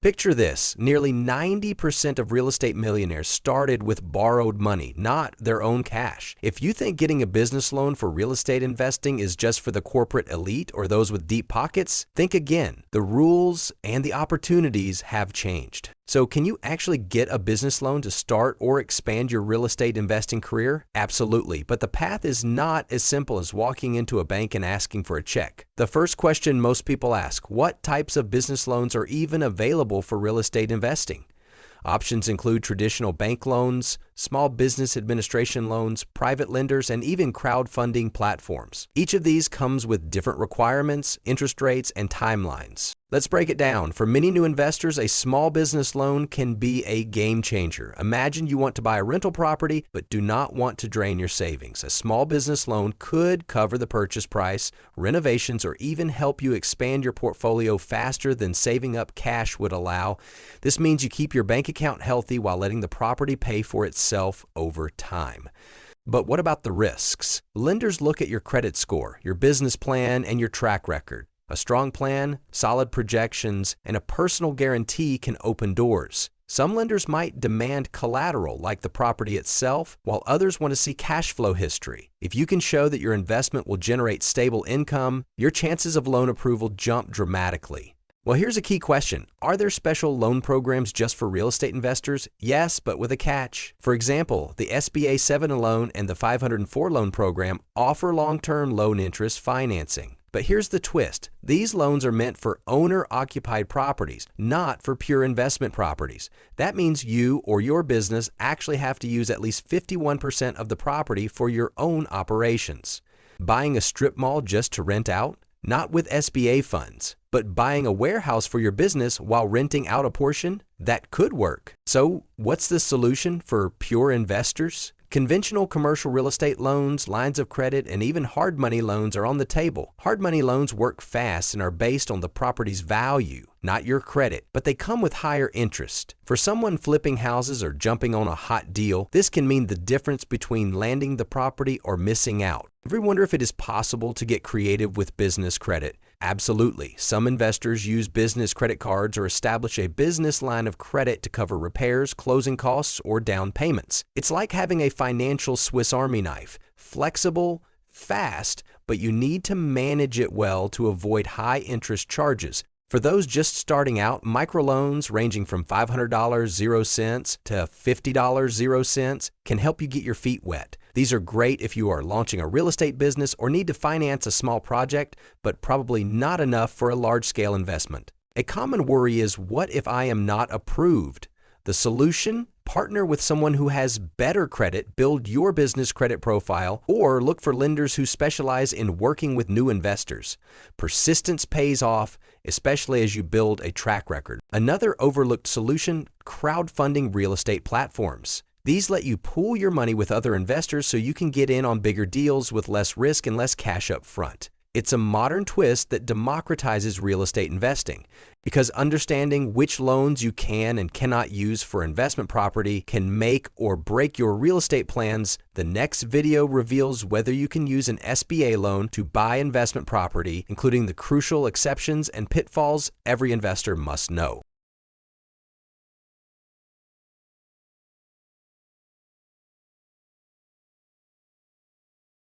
Picture this, nearly 90% of real estate millionaires started with borrowed money, not their own cash. If you think getting a business loan for real estate investing is just for the corporate elite or those with deep pockets, think again. The rules and the opportunities have changed. So can you actually get a business loan to start or expand your real estate investing career? Absolutely, but the path is not as simple as walking into a bank and asking for a check. The first question most people ask, what types of business loans are even available for real estate investing? Options include traditional bank loans, small business administration loans, private lenders, and even crowdfunding platforms. Each of these comes with different requirements, interest rates, and timelines. Let's break it down. For many new investors, a small business loan can be a game changer. Imagine you want to buy a rental property but do not want to drain your savings. A small business loan could cover the purchase price, renovations, or even help you expand your portfolio faster than saving up cash would allow. This means you keep your bank account healthy while letting the property pay for itself over time. But what about the risks? Lenders look at your credit score, your business plan, and your track record. A strong plan, solid projections, and a personal guarantee can open doors. Some lenders might demand collateral like the property itself, while others want to see cash flow history. If you can show that your investment will generate stable income, your chances of loan approval jump dramatically. Well, here's a key question. Are there special loan programs just for real estate investors? Yes, but with a catch. For example, the SBA 7 loan and the 504 loan program offer long-term loan interest financing. But here's the twist. These loans are meant for owner-occupied properties, not for pure investment properties. That means you or your business actually have to use at least 51% of the property for your own operations. Buying a strip mall just to rent out? Not with SBA funds. But buying a warehouse for your business while renting out a portion? That could work. So what's the solution for pure investors? Conventional commercial real estate loans, lines of credit, and even hard money loans are on the table. Hard money loans work fast and are based on the property's value, not your credit, but they come with higher interest. For someone flipping houses or jumping on a hot deal, this can mean the difference between landing the property or missing out. Ever wonder if it is possible to get creative with business credit? Absolutely. Some investors use business credit cards or establish a business line of credit to cover repairs, closing costs, or down payments. It's like having a financial Swiss Army knife. Flexible, fast, but you need to manage it well to avoid high interest charges. For those just starting out, microloans ranging from $500 0 cents to $50 0 cents can help you get your feet wet. These are great if you are launching a real estate business or need to finance a small project, but probably not enough for a large-scale investment. A common worry is, what if I am not approved? The solution? Partner with someone who has better credit, build your business credit profile, or look for lenders who specialize in working with new investors. Persistence pays off, especially as you build a track record. Another overlooked solution: crowdfunding real estate platforms. These let you pool your money with other investors so you can get in on bigger deals with less risk and less cash up front. It's a modern twist that democratizes real estate investing, because understanding which loans you can and cannot use for investment property can make or break your real estate plans. The next video reveals whether you can use an SBA loan to buy investment property, including the crucial exceptions and pitfalls every investor must know.